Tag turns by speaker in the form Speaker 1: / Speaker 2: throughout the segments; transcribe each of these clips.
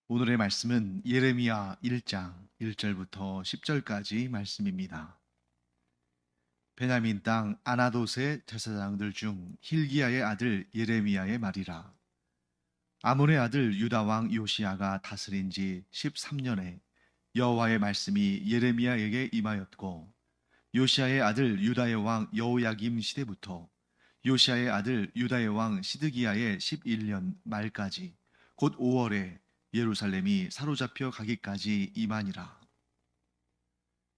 Speaker 1: 오늘의 말씀은 예레미야 1장 1절부터 10절까지 말씀입니다. 베냐민 땅 아나돗의 제사장들 중 힐기야의 아들 예레미야의 말이라. 아몬의 아들 유다 왕 요시야가 다스린 지 13년에 여호와의 말씀이 예레미야에게 임하였고, 요시야의 아들 유다의 왕 여호야김 시대부터 요시야의 아들 유다의 왕 시드기야의 11년 말까지 곧 5월에 예루살렘이 사로잡혀 가기까지 임하니라.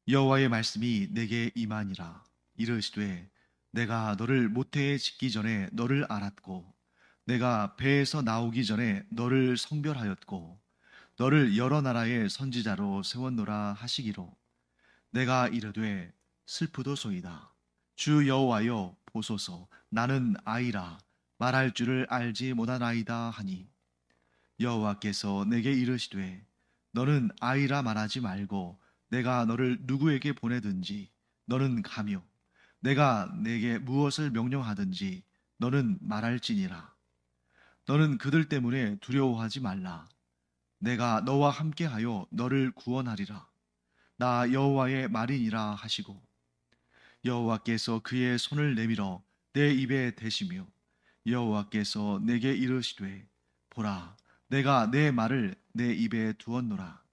Speaker 1: 여호와의 말씀이 내게 임하니라. 이르시되 내가 너를 모태에 짓기 전에 너를 알았고, 내가 배에서 나오기 전에 너를 성별하였고, 너를 여러 나라의 선지자로 세웠노라 하시기로, 내가 이르되 슬프도소이다. 주 여호와여 보소서, 나는 아이라 말할 줄을 알지 못하나이다 하니, 여호와께서 내게 이르시되 너는 아이라 말하지 말고 내가 너를 누구에게 보내든지 너는 가며 내가 내게 무엇을 명령하든지 너는 말할지니라. 너는 그들 때문에 두려워하지 말라. 내가 너와 함께하여 너를 구원하리라. 나 여호와의 말이니라 하시고, 여호와께서 그의 손을 내밀어 내 입에 대시며 여호와께서 내게 이르시되 보라, 내가 내 말을 내 입에 두었노라.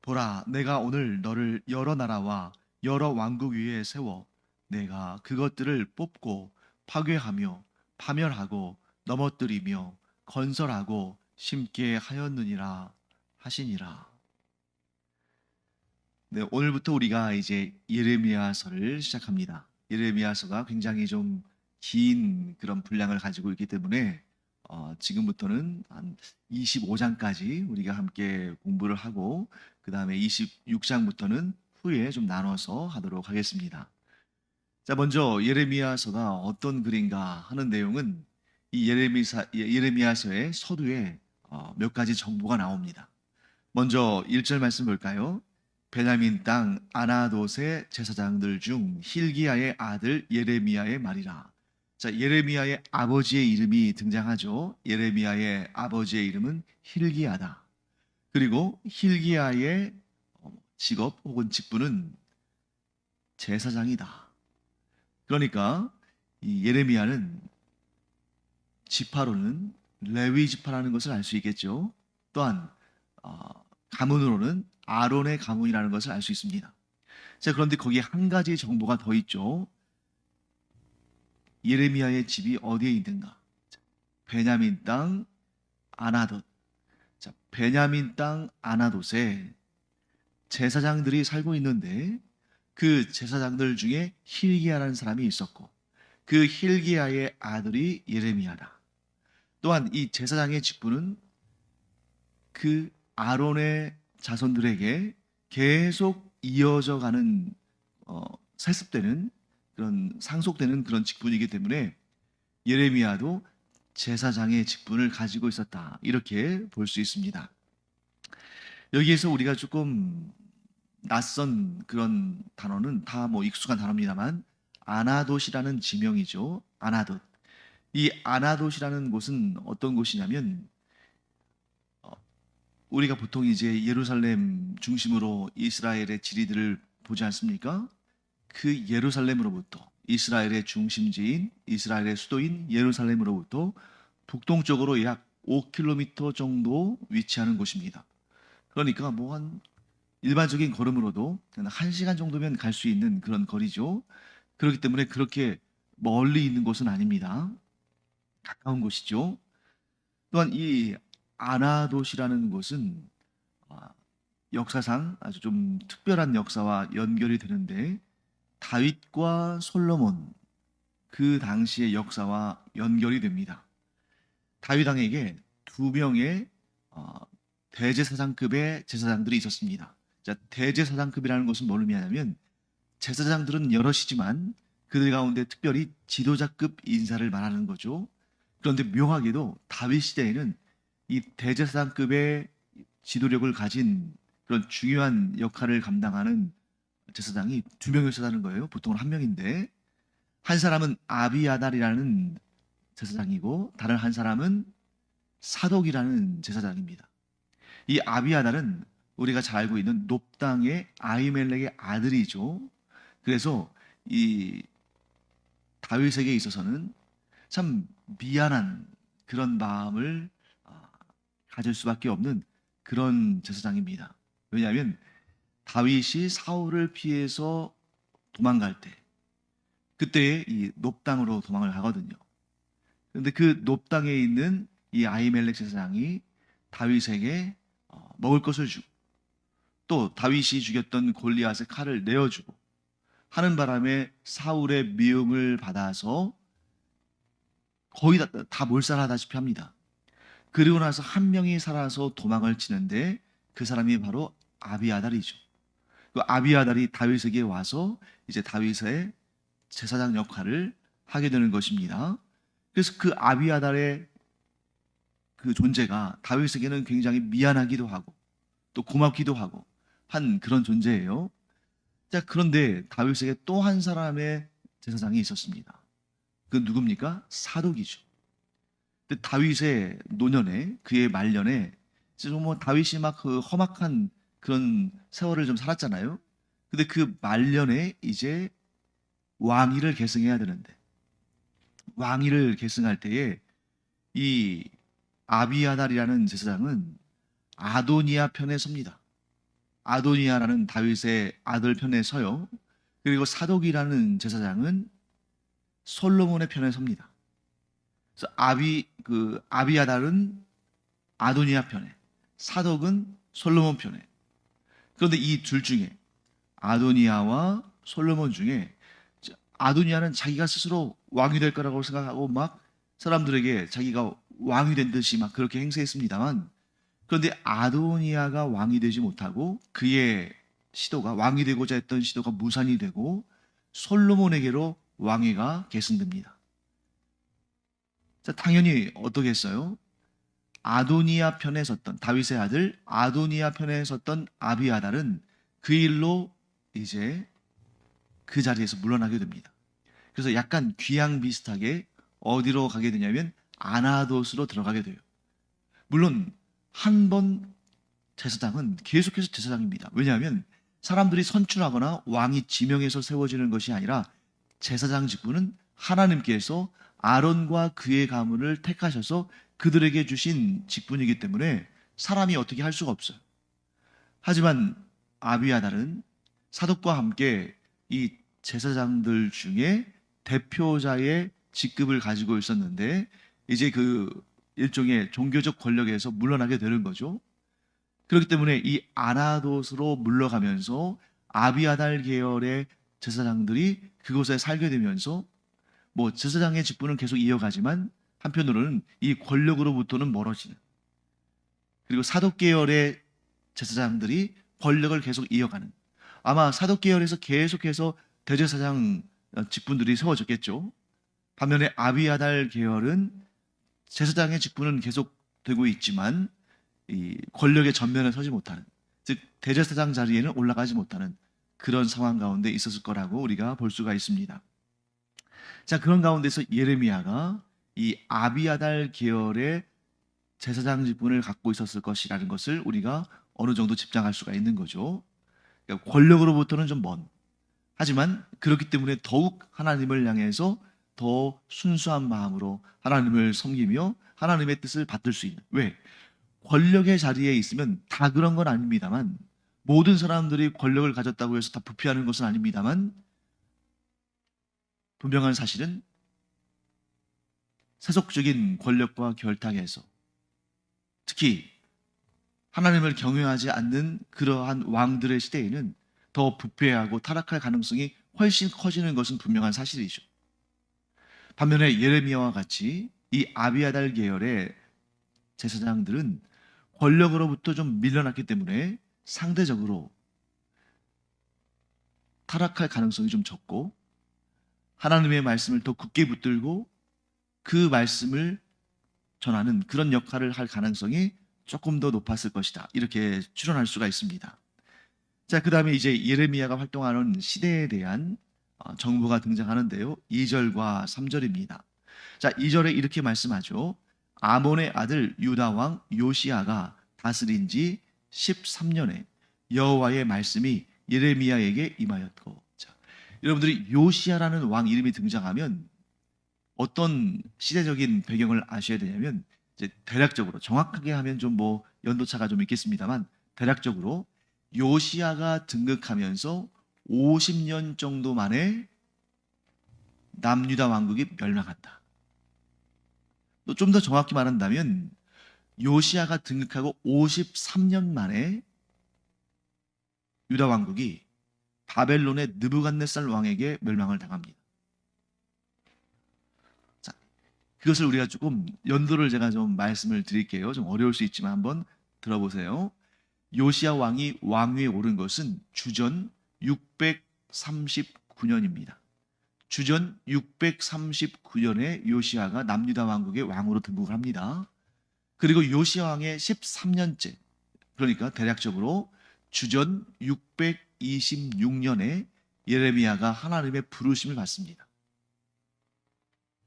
Speaker 1: 보라, 내가 오늘 너를 여러 나라와 여러 왕국 위에 세워 내가 그것들을 뽑고 파괴하며 파멸하고 넘어뜨리며 건설하고 심게 하였느니라 하시니라. 네, 오늘부터 우리가 이제 예레미야서를 시작합니다. 예레미야서가 굉장히 좀 긴 그런 분량을 가지고 있기 때문에 지금부터는 한 25장까지 우리가 함께 공부를 하고, 그 다음에 26장부터는 후에 좀 나눠서 하도록 하겠습니다. 자, 먼저 예레미야서가 어떤 글인가 하는 내용은 이 예레미야서의 서두에 몇 가지 정보가 나옵니다. 먼저 1절 말씀 볼까요? 베냐민 땅 아나돗의 제사장들 중 힐기야의 아들 예레미야의 말이라. 자, 예레미야의 아버지의 이름이 등장하죠. 예레미야의 아버지의 이름은 힐기야다. 그리고 힐기야의 직업 혹은 직분은 제사장이다. 그러니까 이 예레미야는 지파로는 레위 지파라는 것을 알 수 있겠죠. 또한 가문으로는 아론의 가문이라는 것을 알 수 있습니다. 자, 그런데 거기에 한 가지 정보가 더 있죠. 예레미야의 집이 어디에 있는가? 베냐민 땅 아나돗. 자, 베냐민 땅 아나돗에 제사장들이 살고 있는데, 그 제사장들 중에 힐기야라는 사람이 있었고, 그 힐기야의 아들이 예레미야다. 또한 이 제사장의 직분은 그 아론의 자손들에게 계속 이어져 가는 세습되는 그런 상속되는 그런 직분이기 때문에 예레미야도 제사장의 직분을 가지고 있었다, 이렇게 볼 수 있습니다. 여기에서 우리가 조금 낯선 그런 단어는 다 뭐 익숙한 단어입니다만, 아나돗이라는 지명이죠. 아나돗. 이 아나돗이라는 곳은 어떤 곳이냐면, 어, 우리가 보통 이제 예루살렘 중심으로 이스라엘의 지리들을 보지 않습니까? 그 예루살렘으로부터, 이스라엘의 중심지인 이스라엘의 수도인 예루살렘으로부터 북동쪽으로 약 5km 정도 위치하는 곳입니다. 그러니까 뭐 한 일반적인 걸음으로도 한 1시간 정도면 갈 수 있는 그런 거리죠. 그렇기 때문에 그렇게 멀리 있는 곳은 아닙니다. 가까운 곳이죠. 또한 이 아나돗이라는 곳은 아, 역사상 아주 좀 특별한 역사와 연결이 되는데, 다윗과 솔로몬, 그 당시의 역사와 연결이 됩니다. 다윗 왕에게 두 명의 대제사장급의 제사장들이 있었습니다. 자, 대제사장급이라는 것은 뭘 의미하냐면, 제사장들은 여럿이지만 그들 가운데 특별히 지도자급 인사를 말하는 거죠. 그런데 묘하게도 다윗 시대에는 이 대제사장급의 지도력을 가진 그런 중요한 역할을 감당하는 제사장이 두 명이었다는 거예요. 보통은 한 명인데, 한 사람은 아비아달이라는 제사장이고 다른 한 사람은 사독이라는 제사장입니다. 이 아비아달은 우리가 잘 알고 있는 놉당의 아히멜렉의 아들이죠. 그래서 이 다윗에게 있어서는 참 미안한 그런 마음을 가질 수밖에 없는 그런 제사장입니다. 왜냐하면 다윗이 사울을 피해서 도망갈 때 그때 이 놉당으로 도망을 가거든요. 그런데 그 놉당에 있는 이 아히멜렉 제사장이 다윗에게 먹을 것을 주고 또 다윗이 죽였던 골리앗의 칼을 내어주고 하는 바람에 사울의 미움을 받아서 거의 다 몰살하다시피 합니다. 그리고 나서 한 명이 살아서 도망을 치는데 그 사람이 바로 아비아달이죠. 그 아비아달이 다윗에게 와서 이제 다윗의 제사장 역할을 하게 되는 것입니다. 그래서 그 아비아달의 그 존재가 다윗에게는 굉장히 미안하기도 하고 또 고맙기도 하고 한 그런 존재예요. 자, 그런데 다윗에게 또 한 사람의 제사장이 있었습니다. 그 누굽니까? 사독이죠. 근데 다윗의 노년에 그의 말년에 뭐 다윗이 막 그 험악한 그런 세월을 좀 살았잖아요. 근데 그 말년에 이제 왕위를 계승해야 되는데 왕위를 계승할 때에 이 아비아달이라는 제사장은 아도니아 편에 섭니다. 아도니아라는 다윗의 아들 편에 서요. 그리고 사독이라는 제사장은 솔로몬의 편에 섭니다. 그래서 아비아달은 아도니아 편에, 사독은 솔로몬 편에. 그런데 이 둘 중에 아도니아와 솔로몬 중에 아도니아는 자기가 스스로 왕이 될 거라고 생각하고 막 사람들에게 자기가 왕이 된 듯이 막 그렇게 행세했습니다만 그런데 아도니아가 왕이 되지 못하고 그의 시도가 왕이 되고자 했던 시도가 무산이 되고 솔로몬에게로 왕위가 계승됩니다. 자, 당연히 어떻게 했어요? 아도니아 편에 섰던 다윗의 아들 아도니아 편에 섰던 아비아달은 그 일로 이제 그 자리에서 물러나게 됩니다. 그래서 약간 귀양 비슷하게 어디로 가게 되냐면 아나돗으로 들어가게 돼요. 물론 한 번 제사장은 계속해서 제사장입니다. 왜냐하면 사람들이 선출하거나 왕이 지명해서 세워지는 것이 아니라 제사장 직분은 하나님께서 아론과 그의 가문을 택하셔서 그들에게 주신 직분이기 때문에 사람이 어떻게 할 수가 없어요. 하지만 아비아달은 사독과 함께 이 제사장들 중에 대표자의 직급을 가지고 있었는데 이제 그 일종의 종교적 권력에서 물러나게 되는 거죠. 그렇기 때문에 이 아나돗으로 물러가면서 아비아달 계열의 제사장들이 그곳에 살게 되면서 뭐 제사장의 직분은 계속 이어가지만 한편으로는 이 권력으로부터는 멀어지는 그리고 사독 계열의 제사장들이 권력을 계속 이어가는 아마 사독 계열에서 계속해서 대제사장 직분들이 세워졌겠죠. 반면에 아비아달 계열은 제사장의 직분은 계속 되고 있지만 이 권력의 전면에 서지 못하는 즉 대제사장 자리에는 올라가지 못하는 그런 상황 가운데 있었을 거라고 우리가 볼 수가 있습니다. 자, 그런 가운데서 예레미야가 이 아비아달 계열의 제사장 직분을 갖고 있었을 것이라는 것을 우리가 어느 정도 짐작할 수가 있는 거죠. 그러니까 권력으로부터는 좀 먼. 하지만 그렇기 때문에 더욱 하나님을 향해서 더 순수한 마음으로 하나님을 섬기며 하나님의 뜻을 받들 수 있는. 왜? 권력의 자리에 있으면 다 그런 건 아닙니다만 모든 사람들이 권력을 가졌다고 해서 다 부패하는 것은 아닙니다만 분명한 사실은 세속적인 권력과 결탁에서 특히 하나님을 경외하지 않는 그러한 왕들의 시대에는 더 부패하고 타락할 가능성이 훨씬 커지는 것은 분명한 사실이죠. 반면에 예레미야와 같이 이 아비아달 계열의 제사장들은 권력으로부터 좀 밀려났기 때문에 상대적으로 타락할 가능성이 좀 적고 하나님의 말씀을 더 굳게 붙들고 그 말씀을 전하는 그런 역할을 할 가능성이 조금 더 높았을 것이다. 이렇게 추론할 수가 있습니다. 자, 그 다음에 이제 예레미야가 활동하는 시대에 대한 정보가 등장하는데요. 2절과 3절입니다. 자, 2절에 이렇게 말씀하죠. 아몬의 아들 유다 왕 요시야가 다스린 지 13년에 여호와의 말씀이 예레미야에게 임하였고. 자, 여러분들이 요시야라는 왕 이름이 등장하면 어떤 시대적인 배경을 아셔야 되냐면, 이제 대략적으로 정확하게 하면 좀 뭐 연도차가 좀 있겠습니다만, 대략적으로 요시야가 등극하면서 50년 정도 만에 남유다 왕국이 멸망한다. 또 좀 더 정확히 말한다면 요시야가 등극하고 53년 만에 유다 왕국이 바벨론의 느부갓네살 왕에게 멸망을 당합니다. 자, 그것을 우리가 조금 연도를 제가 좀 말씀을 드릴게요. 좀 어려울 수 있지만 한번 들어보세요. 요시야 왕이 왕위에 오른 것은 주전 639년입니다. 주전 639년에 요시야가 남유다 왕국의 왕으로 등극을 합니다. 그리고 요시야 왕의 13년째, 그러니까 대략적으로 주전 626년에 예레미야가 하나님의 부르심을 받습니다.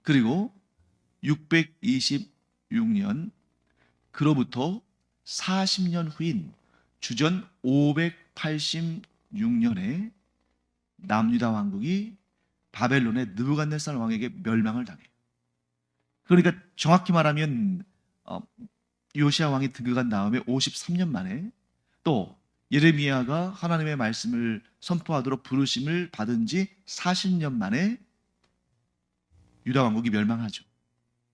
Speaker 1: 그리고 626년, 그로부터 40년 후인 주전 586년에 남유다 왕국이 바벨론의 느부갓네살 왕에게 멸망을 당해요. 그러니까 정확히 말하면 요시야 왕이 등극한 다음에 53년 만에 또 예레미야가 하나님의 말씀을 선포하도록 부르심을 받은 지 40년 만에 유다 왕국이 멸망하죠.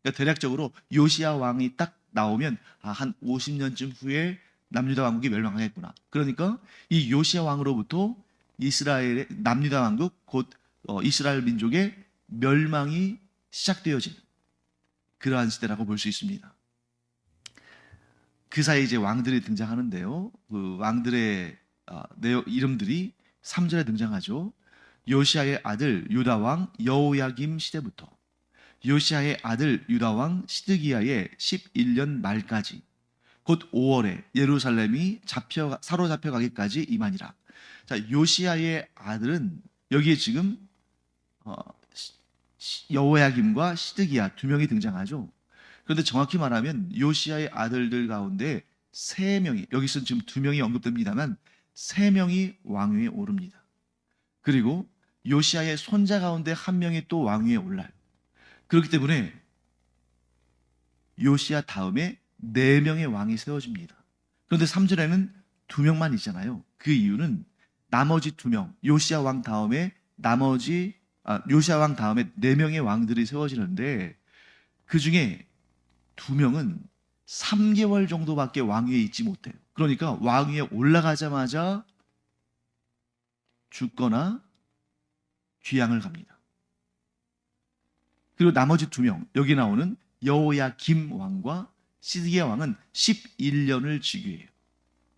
Speaker 1: 그러니까 대략적으로 요시야 왕이 딱 나오면 한 50년쯤 후에 남유다 왕국이 멸망하겠구나. 그러니까 이 요시야 왕으로부터 이스라엘의 남유다 왕국, 곧 이스라엘 민족의 멸망이 시작되어지는 그러한 시대라고 볼 수 있습니다. 그 사이에 이제 왕들이 등장하는데요. 그 왕들의 이름들이 3절에 등장하죠. 요시야의 아들 유다 왕 여호야김 시대부터 요시야의 아들 유다 왕 시드기야의 11년 말까지, 곧 5월에 예루살렘이 사로잡혀 가기까지 임하니라. 자, 요시야의 아들은 여기에 지금 여호야김과 시드기야 두 명이 등장하죠. 그런데 정확히 말하면 요시야의 아들들 가운데 3명이, 여기서 지금 2명이 언급됩니다만 3명이 왕위에 오릅니다. 그리고 요시야의 손자 가운데 1명이 또 왕위에 올라요. 그렇기 때문에 요시야 다음에 4명의 왕이 세워집니다. 그런데 3절에는 2명만 있잖아요. 그 이유는 나머지 2명, 요시야 왕 다음에 요시야 왕 다음에 4명의 왕들이 세워지는데 그 중에 2명은 3개월 정도밖에 왕위에 있지 못해요. 그러니까 왕위에 올라가자마자 죽거나 귀양을 갑니다. 그리고 나머지 2명, 여기 나오는 여호야김 왕과 시드기야 왕은 11년을 즉위해요.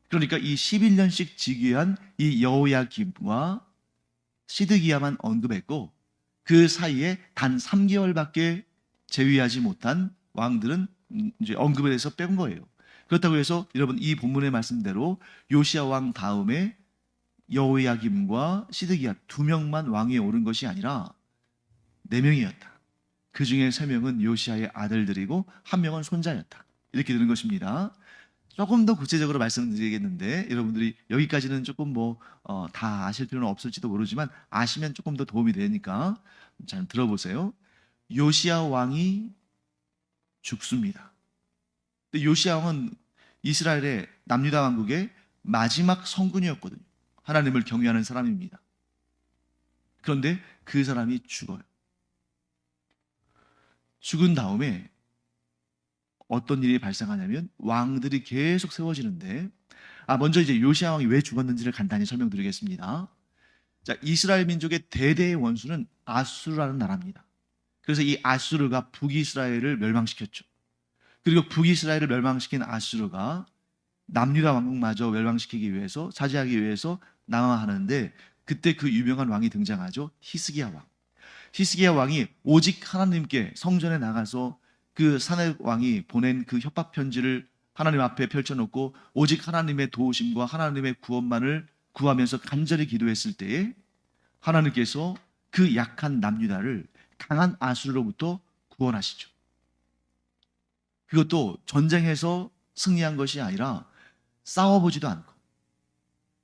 Speaker 1: 그러니까 이 11년씩 즉위한 이 여호야김과 시드기야만 언급했고, 그 사이에 단 3개월밖에 재위하지 못한 왕들은 이제 언급을 해서 뺀 거예요. 그렇다고 해서 여러분 이 본문의 말씀대로 요시야 왕 다음에 여호야김과 시드기야 2명만 왕위에 오른 것이 아니라 4명이었다. 그 중에 3명은 요시야의 아들들이고 1명은 손자였다. 이렇게 되는 것입니다. 조금 더 구체적으로 말씀드리겠는데 여러분들이 여기까지는 조금 다 아실 필요는 없을지도 모르지만 아시면 조금 더 도움이 되니까 잘 들어보세요. 요시야 왕이 죽습니다. 근데 요시야 왕은 이스라엘의 남유다 왕국의 마지막 성군이었거든요. 하나님을 경외하는 사람입니다. 그런데 그 사람이 죽어요. 죽은 다음에 어떤 일이 발생하냐면 왕들이 계속 세워지는데, 먼저 이제 요시야 왕이 왜 죽었는지를 간단히 설명드리겠습니다. 자, 이스라엘 민족의 대대의 원수는 아수르라는 나라입니다. 그래서 이 아수르가 북이스라엘을 멸망시켰죠. 그리고 북이스라엘을 멸망시킨 아수르가 남유다 왕국마저 멸망시키기 위해서, 차지하기 위해서 남하하는데, 그때 그 유명한 왕이 등장하죠. 히스기야 왕. 히스기야 왕이 오직 하나님께 성전에 나가서 그 사내 왕이 보낸 그 협박 편지를 하나님 앞에 펼쳐놓고 오직 하나님의 도우심과 하나님의 구원만을 구하면서 간절히 기도했을 때에 하나님께서 그 약한 남유다를 강한 아수르로부터 구원하시죠. 그것도 전쟁에서 승리한 것이 아니라 싸워보지도 않고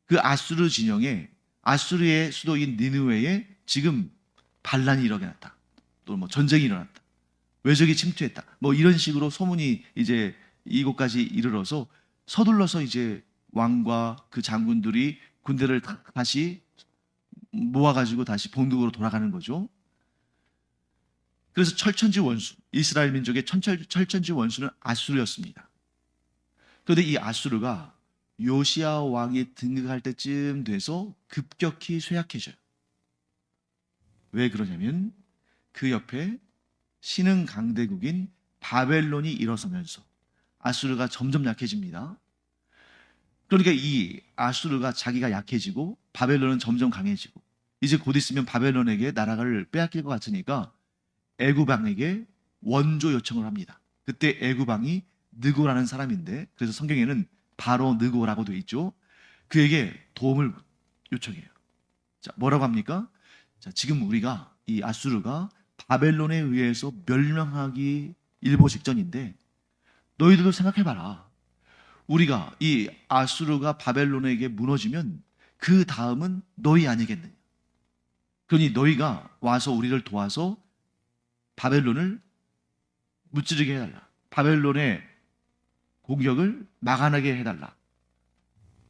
Speaker 1: 그 아수르 진영에 아수르의 수도인 니느웨에 지금 반란이 일어났다. 또 뭐 전쟁이 일어났다. 외적이 침투했다. 뭐 이런 식으로 소문이 이제 이곳까지 이르러서 서둘러서 이제 왕과 그 장군들이 군대를 다시 모아가지고 다시 본국으로 돌아가는 거죠. 그래서 철천지 원수, 이스라엘 민족의 철천지 원수는 아수르였습니다. 그런데 이 아수르가 요시야 왕이 등극할 때쯤 돼서 급격히 쇠약해져요. 왜 그러냐면 그 옆에 신흥 강대국인 바벨론이 일어서면서 아수르가 점점 약해집니다. 그러니까 이 아수르가 자기가 약해지고 바벨론은 점점 강해지고 이제 곧 있으면 바벨론에게 나라를 빼앗길 것 같으니까 애굽 왕에게 원조 요청을 합니다. 그때 애굽 왕이 느고라는 사람인데 그래서 성경에는 바로 느고라고 되어 있죠. 그에게 도움을 요청해요. 자, 뭐라고 합니까? 자, 지금 우리가 이 아수르가 바벨론에 의해서 멸망하기 일보 직전인데 너희들도 생각해봐라. 우리가 이 아수르가 바벨론에게 무너지면 그 다음은 너희 아니겠느냐. 그러니 너희가 와서 우리를 도와서 바벨론을 무찌르게 해달라. 바벨론의 공격을 막아나게 해달라.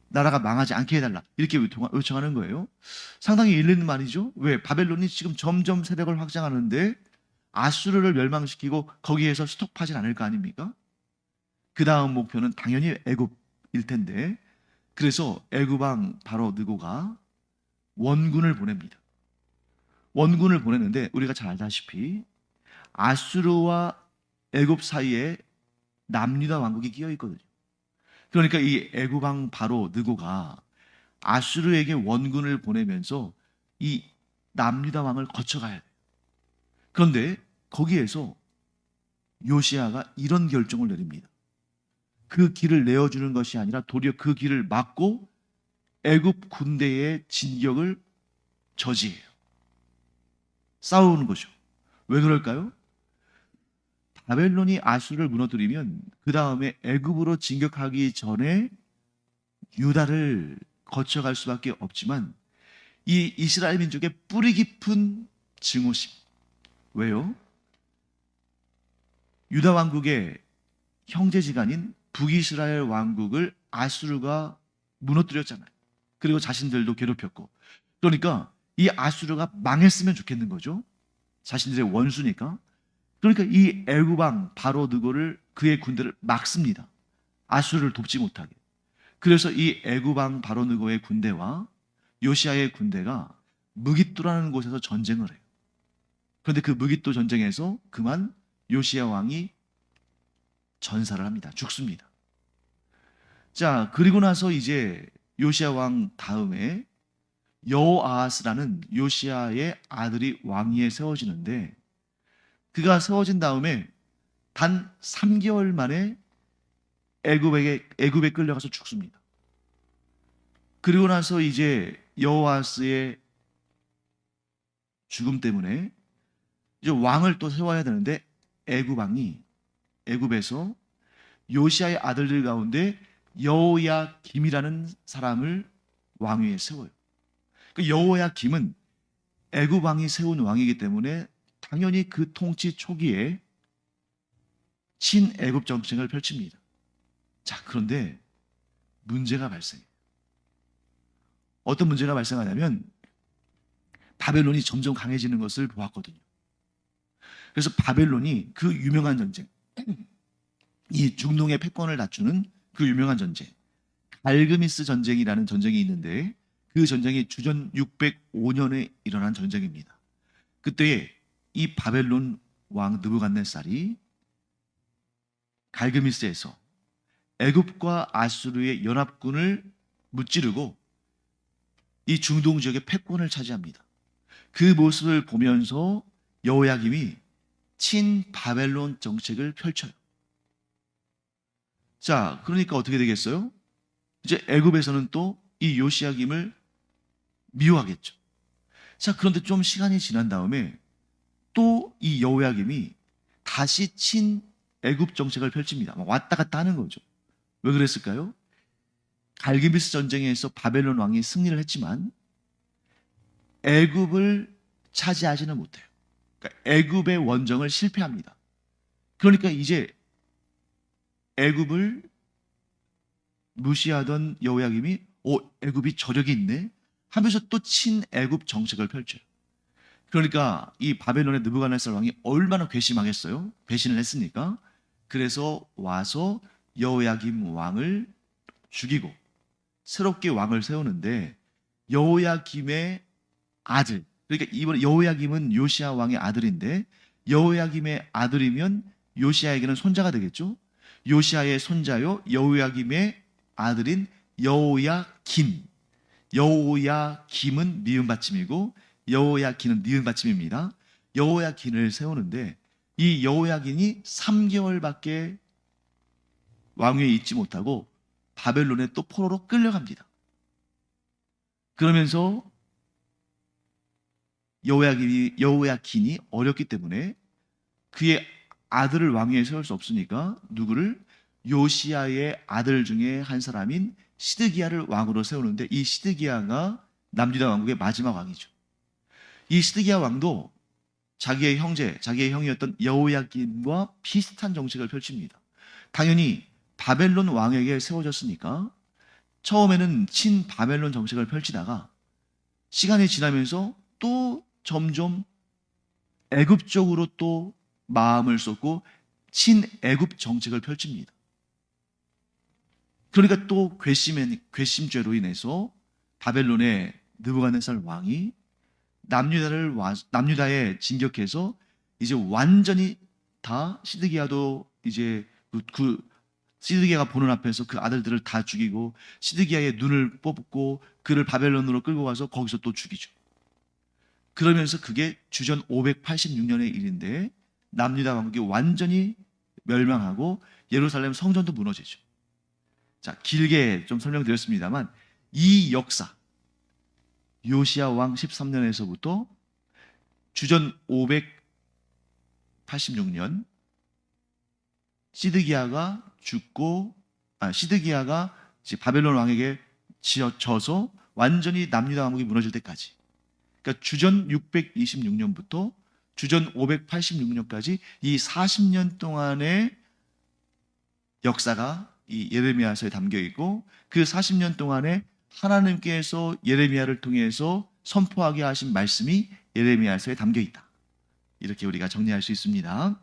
Speaker 1: 나라가 망하지 않게 해달라. 이렇게 요청하는 거예요. 상당히 일리 있는 말이죠. 왜? 바벨론이 지금 점점 세력을 확장하는데 아수르를 멸망시키고 거기에서 스톱하진 않을 거 아닙니까? 그 다음 목표는 당연히 애굽일 텐데 그래서 애굽 왕 바로 느고가 원군을 보냅니다. 원군을 보냈는데 우리가 잘 알다시피 아수르와 애굽 사이에 남유다 왕국이 끼어 있거든요. 그러니까 이 애굽 왕 바로 느고가 아수르에게 원군을 보내면서 이 남유다 왕을 거쳐가야 돼요. 그런데 거기에서 요시야가 이런 결정을 내립니다. 그 길을 내어주는 것이 아니라 도리어 그 길을 막고 애굽 군대의 진격을 저지해요. 싸우는 거죠. 왜 그럴까요? 바벨론이 아수르를 무너뜨리면 그 다음에 애굽으로 진격하기 전에 유다를 거쳐갈 수밖에 없지만 이 이스라엘 민족의 뿌리 깊은 증오심. 왜요? 유다 왕국의 형제지간인 북이스라엘 왕국을 아수르가 무너뜨렸잖아요. 그리고 자신들도 괴롭혔고. 그러니까 이 아수르가 망했으면 좋겠는 거죠. 자신들의 원수니까. 그러니까 이 애굽 왕 바로 느고를 그의 군대를 막습니다. 아수르를 돕지 못하게. 그래서 이 애굽 왕 바로 느고의 군대와 요시야의 군대가 무깃도라는 곳에서 전쟁을 해요. 그런데 그 무깃도 전쟁에서 그만 요시야 왕이 전사를 합니다. 죽습니다. 자, 그리고 나서 이제 요시야 왕 다음에 여호아하스라는 요시야의 아들이 왕위에 세워지는데 그가 세워진 다음에 단 3개월 만에 애굽에 끌려가서 죽습니다. 그리고 나서 이제 여호아스의 죽음 때문에 이제 왕을 또 세워야 되는데 애굽 왕이 애굽에서 요시야의 아들들 가운데 여호야김이라는 사람을 왕위에 세워요. 그 여호야김은 애굽 왕이 세운 왕이기 때문에 당연히 그 통치 초기에 친애굽 정책을 펼칩니다. 자, 그런데 문제가 발생해요. 어떤 문제가 발생하냐면 바벨론이 점점 강해지는 것을 보았거든요. 그래서 바벨론이 그 유명한 전쟁, 이 중동의 패권을 낮추는 그 유명한 전쟁, 갈그미스 전쟁이라는 전쟁이 있는데 그 전쟁이 주전 605년에 일어난 전쟁입니다. 그때에 이 바벨론 왕 느부갓네살이 갈그미스에서 애굽과 아수르의 연합군을 무찌르고 이 중동 지역의 패권을 차지합니다. 그 모습을 보면서 여호야김이 친바벨론 정책을 펼쳐요. 자, 그러니까 어떻게 되겠어요? 이제 애굽에서는 또 이 요시야김을 미워하겠죠. 자, 그런데 좀 시간이 지난 다음에 또 이 여호야김이 다시 친 애굽 정책을 펼칩니다. 왔다 갔다 하는 거죠. 왜 그랬을까요? 갈기미스 전쟁에서 바벨론 왕이 승리를 했지만 애굽을 차지하지는 못해요. 그러니까 애굽의 원정을 실패합니다. 그러니까 이제 애굽을 무시하던 여호야김이 애굽이 저력이 있네 하면서 또 친애굽 정책을 펼쳐요. 그러니까 이 바벨론의 느부갓네살 왕이 얼마나 괘씸하겠어요? 배신을 했으니까. 그래서 와서 여호야김 왕을 죽이고 새롭게 왕을 세우는데 여호야김의 아들, 그러니까 이번 여호야김은 요시야 왕의 아들인데 여호야김의 아들이면 요시야에게는 손자가 되겠죠. 요시야의 손자요 여호야김의 아들인 여호야긴. 여호야김은 미음 받침이고 여호야긴은 니은 받침입니다. 여호야긴을 세우는데 이 여호야긴이 3개월밖에 왕위에 있지 못하고 바벨론에 또 포로로 끌려갑니다. 그러면서 여호야긴이 어렸기 때문에 그의 아들을 왕위에 세울 수 없으니까 누구를? 요시야의 아들 중에 한 사람인 시드기야를 왕으로 세우는데 이 시드기야가 남유다 왕국의 마지막 왕이죠. 이 시드기야 왕도 자기의 형이었던 여호야김과 비슷한 정책을 펼칩니다. 당연히 바벨론 왕에게 세워졌으니까 처음에는 친바벨론 정책을 펼치다가 시간이 지나면서 또 점점 애굽 쪽으로 또 마음을 쏟고 친애굽 정책을 펼칩니다. 그러니까 또 괘씸죄로 인해서 바벨론의 느부갓네살 왕이 남유다에 진격해서 이제 완전히 다 시드기야도 이제 시드기야가 보는 앞에서 그 아들들을 다 죽이고 시드기야의 눈을 뽑고 그를 바벨론으로 끌고 가서 거기서 또 죽이죠. 그러면서 그게 주전 586년의 일인데 남유다 왕국이 완전히 멸망하고 예루살렘 성전도 무너지죠. 자, 길게 좀 설명드렸습니다만 이 역사 요시야 왕 13년에서부터 주전 586년 시드기야가 죽고 시드기야가 바벨론 왕에게 져서 완전히 남유다 왕국이 무너질 때까지, 그러니까 주전 626년부터 주전 586년까지 이 40년 동안의 역사가 이 예레미야서에 담겨 있고 그 40년 동안에 하나님께서 예레미야를 통해서 선포하게 하신 말씀이 예레미야서에 담겨 있다. 이렇게 우리가 정리할 수 있습니다.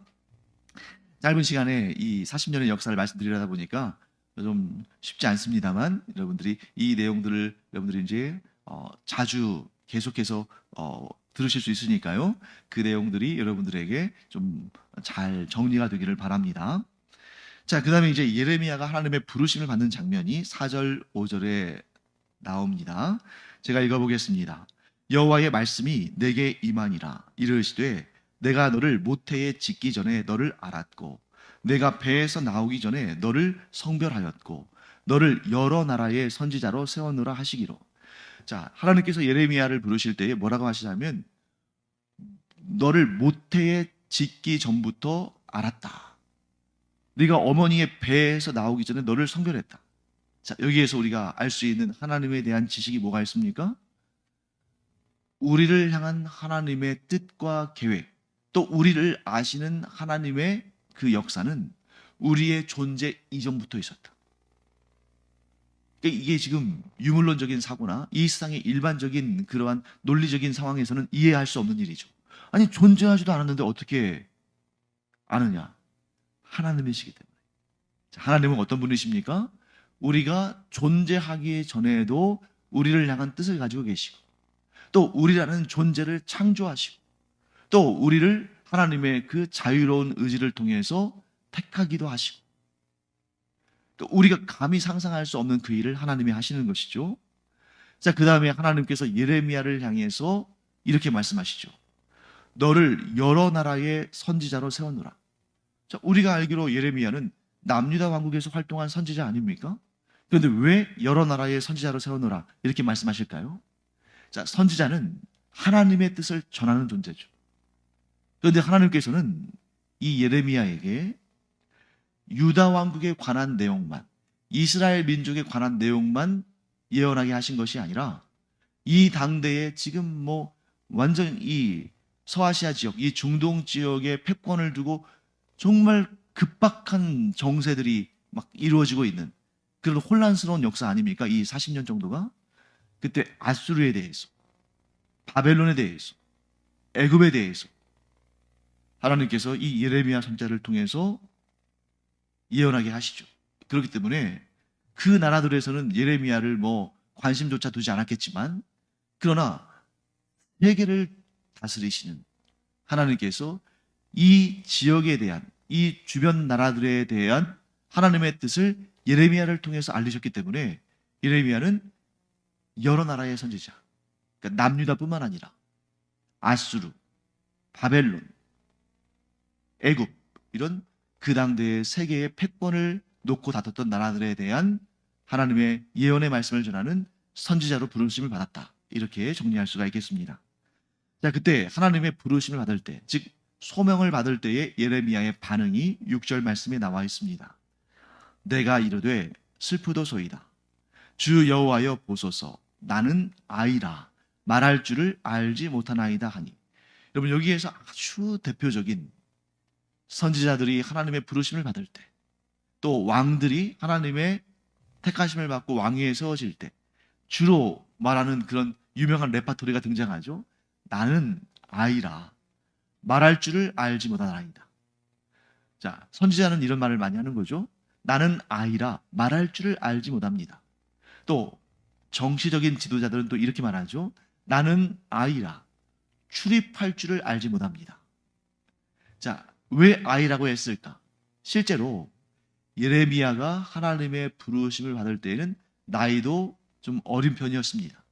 Speaker 1: 짧은 시간에 이 40년의 역사를 말씀드리려다 보니까 좀 쉽지 않습니다만 여러분들이 이 내용들을 여러분들이 이제 자주 계속해서 들으실 수 있으니까요. 그 내용들이 여러분들에게 좀 잘 정리가 되기를 바랍니다. 자, 그 다음에 이제 예레미야가 하나님의 부르심을 받는 장면이 4절, 5절에 나옵니다. 제가 읽어보겠습니다. 여호와의 말씀이 내게 임하니라. 이르시되 내가 너를 모태에 짓기 전에 너를 알았고 내가 배에서 나오기 전에 너를 성별하였고 너를 여러 나라의 선지자로 세워놓으라 하시기로. 자, 하나님께서 예레미야를 부르실 때에 뭐라고 하시냐면 너를 모태에 짓기 전부터 알았다. 네가 어머니의 배에서 나오기 전에 너를 성별했다. 자, 여기에서 우리가 알 수 있는 하나님에 대한 지식이 뭐가 있습니까? 우리를 향한 하나님의 뜻과 계획, 또 우리를 아시는 하나님의 그 역사는 우리의 존재 이전부터 있었다. 이게 지금 유물론적인 사고나 이 세상의 일반적인 그러한 논리적인 상황에서는 이해할 수 없는 일이죠. 아니, 존재하지도 않았는데 어떻게 아느냐? 하나님이시기 때문에. 자, 하나님은 어떤 분이십니까? 우리가 존재하기 전에도 우리를 향한 뜻을 가지고 계시고 또 우리라는 존재를 창조하시고 또 우리를 하나님의 그 자유로운 의지를 통해서 택하기도 하시고 또 우리가 감히 상상할 수 없는 그 일을 하나님이 하시는 것이죠. 자, 그 다음에 하나님께서 예레미야를 향해서 이렇게 말씀하시죠. 너를 여러 나라의 선지자로 세워놓으라. 자, 우리가 알기로 예레미야는 남유다 왕국에서 활동한 선지자 아닙니까? 그런데 왜 여러 나라의 선지자로 세워놓으라 이렇게 말씀하실까요? 자, 선지자는 하나님의 뜻을 전하는 존재죠. 그런데 하나님께서는 이 예레미야에게 유다 왕국에 관한 내용만, 이스라엘 민족에 관한 내용만 예언하게 하신 것이 아니라 이 당대에 지금 뭐 완전 이 서아시아 지역, 이 중동 지역의 패권을 두고 정말 급박한 정세들이 막 이루어지고 있는 그런 혼란스러운 역사 아닙니까? 이 40년 정도가 그때 아수르에 대해서, 바벨론에 대해서, 애굽에 대해서 하나님께서 이 예레미야 선지자를 통해서 예언하게 하시죠. 그렇기 때문에 그 나라들에서는 예레미야를 뭐 관심조차 두지 않았겠지만, 그러나 세계를 다스리시는 하나님께서 이 지역에 대한, 이 주변 나라들에 대한 하나님의 뜻을 예레미야를 통해서 알리셨기 때문에 예레미야는 여러 나라의 선지자, 그러니까 남유다뿐만 아니라 아수르, 바벨론, 애굽 이런 그 당대의 세계의 패권을 놓고 다퉜던 나라들에 대한 하나님의 예언의 말씀을 전하는 선지자로 부르심을 받았다. 이렇게 정리할 수가 있겠습니다. 자, 그때 하나님의 부르심을 받을 때, 즉 소명을 받을 때의 예레미야의 반응이 6절 말씀에 나와 있습니다. 내가 이르되 슬프도소이다. 주 여호와여 보소서. 나는 아이라. 말할 줄을 알지 못하나이다 하니. 여러분, 여기에서 아주 대표적인 선지자들이 하나님의 부르심을 받을 때, 또 왕들이 하나님의 택하심을 받고 왕위에 세워질 때 주로 말하는 그런 유명한 레파토리가 등장하죠. 나는 아이라. 말할 줄을 알지 못하나이다. 자, 선지자는 이런 말을 많이 하는 거죠. 나는 아이라. 말할 줄을 알지 못합니다. 또 정치적인 지도자들은 또 이렇게 말하죠. 나는 아이라. 출입할 줄을 알지 못합니다. 자, 왜 아이라고 했을까? 실제로 예레미야가 하나님의 부르심을 받을 때에는 나이도 좀 어린 편이었습니다.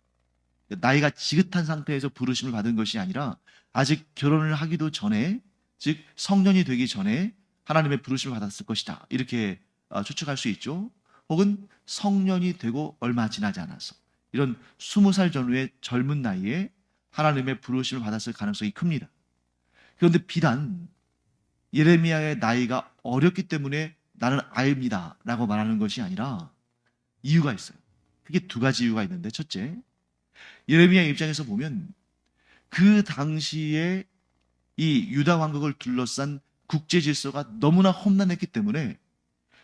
Speaker 1: 나이가 지긋한 상태에서 부르심을 받은 것이 아니라 아직 결혼을 하기도 전에, 즉 성년이 되기 전에 하나님의 부르심을 받았을 것이다. 이렇게 추측할 수 있죠. 혹은 성년이 되고 얼마 지나지 않아서 이런 20살 전후의 젊은 나이에 하나님의 부르심을 받았을 가능성이 큽니다. 그런데 비단 예레미야의 나이가 어렸기 때문에 나는 아이입니다 라고 말하는 것이 아니라 이유가 있어요. 그게 두 가지 이유가 있는데, 첫째, 예레미야 입장에서 보면 그 당시에 이 유다 왕국을 둘러싼 국제 질서가 너무나 험난했기 때문에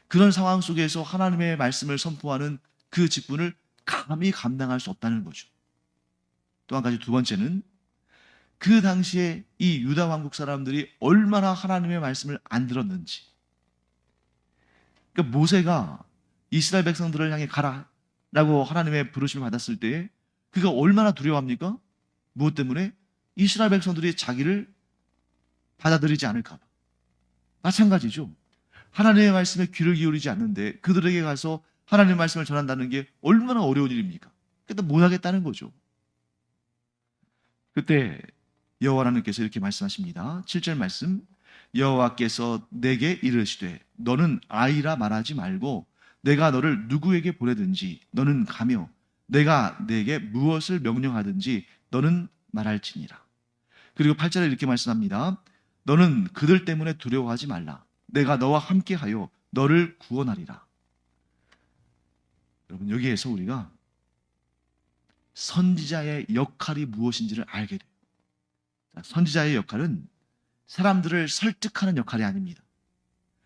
Speaker 1: 그런 상황 속에서 하나님의 말씀을 선포하는 그 직분을 감히 감당할 수 없다는 거죠. 또 한 가지, 두 번째는 그 당시에 이 유다 왕국 사람들이 얼마나 하나님의 말씀을 안 들었는지. 그러니까 모세가 이스라엘 백성들을 향해 가라라고 하나님의 부르심을 받았을 때에 그가 얼마나 두려워합니까? 무엇 때문에? 이스라엘 백성들이 자기를 받아들이지 않을까 봐. 마찬가지죠. 하나님의 말씀에 귀를 기울이지 않는데 그들에게 가서 하나님의 말씀을 전한다는 게 얼마나 어려운 일입니까? 그때 못하겠다는 거죠. 그때 여호와 하나님께서 이렇게 말씀하십니다. 7절 말씀. 여호와께서 내게 이르시되 너는 아이라 말하지 말고 내가 너를 누구에게 보내든지 너는 가며 내가 내게 무엇을 명령하든지 너는 말할지니라. 그리고 8절에 이렇게 말씀합니다. 너는 그들 때문에 두려워하지 말라. 내가 너와 함께하여 너를 구원하리라. 여러분, 여기에서 우리가 선지자의 역할이 무엇인지를 알게 돼요. 선지자의 역할은 사람들을 설득하는 역할이 아닙니다.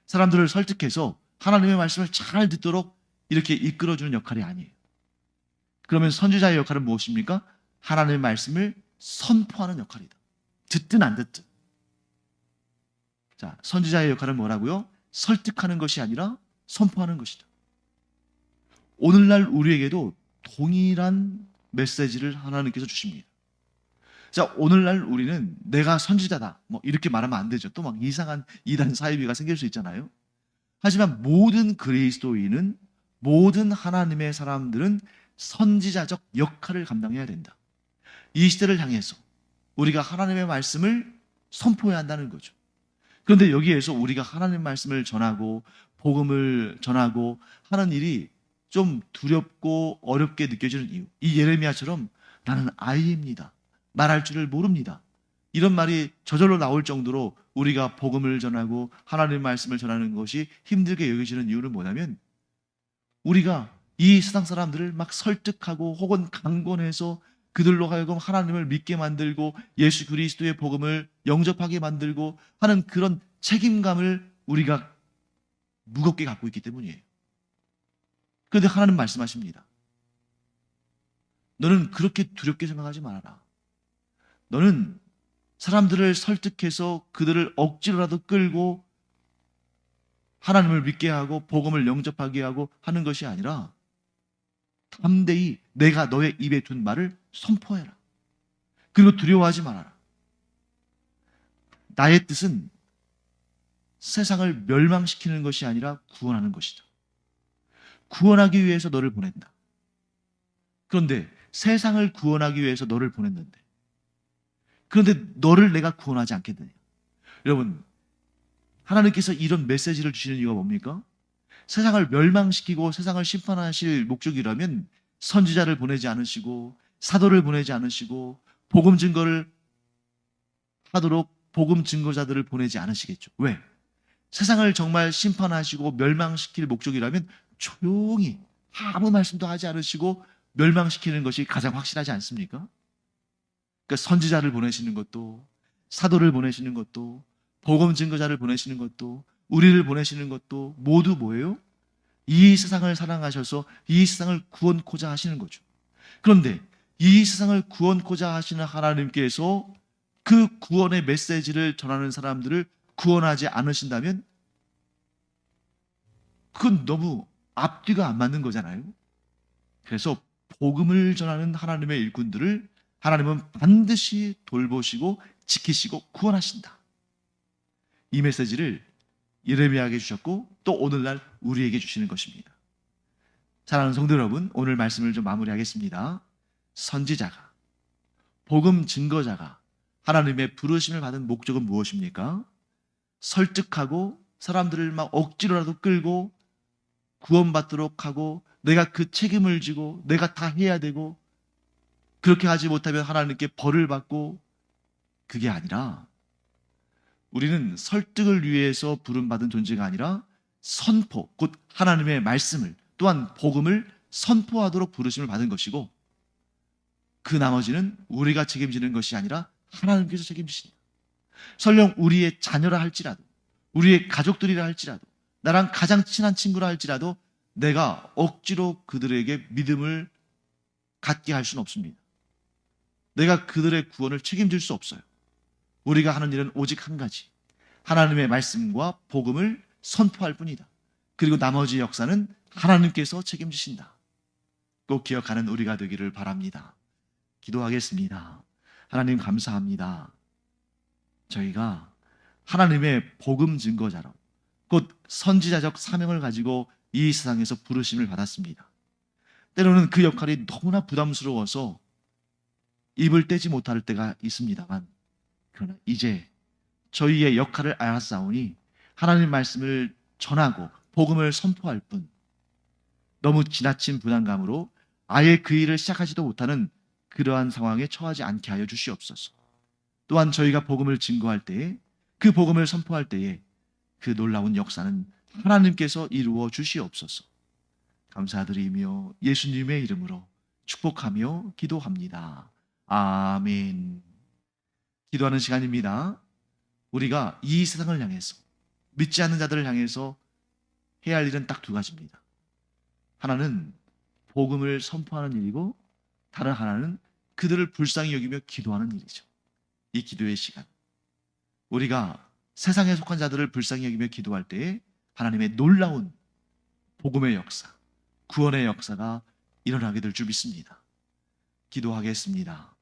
Speaker 1: 사람들을 설득해서 하나님의 말씀을 잘 듣도록 이렇게 이끌어주는 역할이 아니에요. 그러면 선지자의 역할은 무엇입니까? 하나님의 말씀을 선포하는 역할이다. 듣든 안 듣든. 자, 선지자의 역할은 뭐라고요? 설득하는 것이 아니라 선포하는 것이다. 오늘날 우리에게도 동일한 메시지를 하나님께서 주십니다. 자, 오늘날 우리는 내가 선지자다 뭐 이렇게 말하면 안 되죠. 또 막 이상한 이단 사이비가 생길 수 있잖아요. 하지만 모든 그리스도인은, 모든 하나님의 사람들은 선지자적 역할을 감당해야 된다. 이 시대를 향해서 우리가 하나님의 말씀을 선포해야 한다는 거죠. 그런데 여기에서 우리가 하나님의 말씀을 전하고 복음을 전하고 하는 일이 좀 두렵고 어렵게 느껴지는 이유, 이 예레미야처럼 나는 아이입니다, 말할 줄을 모릅니다, 이런 말이 저절로 나올 정도로 우리가 복음을 전하고 하나님의 말씀을 전하는 것이 힘들게 여겨지는 이유는 뭐냐면 우리가 이 세상 사람들을 막 설득하고 혹은 강권해서 그들로 하여금 하나님을 믿게 만들고 예수 그리스도의 복음을 영접하게 만들고 하는 그런 책임감을 우리가 무겁게 갖고 있기 때문이에요. 그런데 하나님 말씀하십니다. 너는 그렇게 두렵게 생각하지 말아라. 너는 사람들을 설득해서 그들을 억지로라도 끌고 하나님을 믿게 하고 복음을 영접하게 하고 하는 것이 아니라 담대히 내가 너의 입에 둔 말을 선포해라. 그리고 두려워하지 말아라. 나의 뜻은 세상을 멸망시키는 것이 아니라 구원하는 것이다. 구원하기 위해서 너를 보낸다. 그런데 세상을 구원하기 위해서 너를 보냈는데 그런데 너를 내가 구원하지 않겠느냐. 여러분, 하나님께서 이런 메시지를 주시는 이유가 뭡니까? 세상을 멸망시키고 세상을 심판하실 목적이라면 선지자를 보내지 않으시고 사도를 보내지 않으시고 복음 증거를 하도록 복음 증거자들을 보내지 않으시겠죠. 왜? 세상을 정말 심판하시고 멸망시킬 목적이라면 조용히 아무 말씀도 하지 않으시고 멸망시키는 것이 가장 확실하지 않습니까? 그러니까 선지자를 보내시는 것도 사도를 보내시는 것도 복음 증거자를 보내시는 것도 우리를 보내시는 것도 모두 뭐예요? 이 세상을 사랑하셔서 이 세상을 구원코자 하시는 거죠. 그런데 이 세상을 구원코자 하시는 하나님께서 그 구원의 메시지를 전하는 사람들을 구원하지 않으신다면 그건 너무 앞뒤가 안 맞는 거잖아요. 그래서 복음을 전하는 하나님의 일꾼들을 하나님은 반드시 돌보시고 지키시고 구원하신다. 이 메시지를 예레미야에게 주셨고 또 오늘날 우리에게 주시는 것입니다. 사랑하는 성도 여러분, 오늘 말씀을 좀 마무리하겠습니다. 선지자가, 복음 증거자가 하나님의 부르심을 받은 목적은 무엇입니까? 설득하고 사람들을 막 억지로라도 끌고 구원받도록 하고 내가 그 책임을 지고 내가 다 해야 되고 그렇게 하지 못하면 하나님께 벌을 받고 그게 아니라 우리는 설득을 위해서 부름받은 존재가 아니라 선포, 곧 하나님의 말씀을 또한 복음을 선포하도록 부르심을 받은 것이고 그 나머지는 우리가 책임지는 것이 아니라 하나님께서 책임지신다. 설령 우리의 자녀라 할지라도 우리의 가족들이라 할지라도 나랑 가장 친한 친구라 할지라도 내가 억지로 그들에게 믿음을 갖게 할 수는 없습니다. 내가 그들의 구원을 책임질 수 없어요. 우리가 하는 일은 오직 한 가지. 하나님의 말씀과 복음을 선포할 뿐이다. 그리고 나머지 역사는 하나님께서 책임지신다. 꼭 기억하는 우리가 되기를 바랍니다. 기도하겠습니다. 하나님 감사합니다. 저희가 하나님의 복음 증거자로 곧 선지자적 사명을 가지고 이 세상에서 부르심을 받았습니다. 때로는 그 역할이 너무나 부담스러워서 입을 떼지 못할 때가 있습니다만 그러나 이제 저희의 역할을 알았사오니 하나님 말씀을 전하고 복음을 선포할 뿐 너무 지나친 부담감으로 아예 그 일을 시작하지도 못하는 그러한 상황에 처하지 않게 하여 주시옵소서. 또한 저희가 복음을 증거할 때에 그 복음을 선포할 때에 그 놀라운 역사는 하나님께서 이루어 주시옵소서. 감사드리며 예수님의 이름으로 축복하며 기도합니다. 아멘. 기도하는 시간입니다. 우리가 이 세상을 향해서 믿지 않는 자들을 향해서 해야 할 일은 딱 두 가지입니다. 하나는 복음을 선포하는 일이고 다른 하나는 그들을 불쌍히 여기며 기도하는 일이죠. 이 기도의 시간. 우리가 세상에 속한 자들을 불쌍히 여기며 기도할 때에 하나님의 놀라운 복음의 역사, 구원의 역사가 일어나게 될 줄 믿습니다. 기도하겠습니다.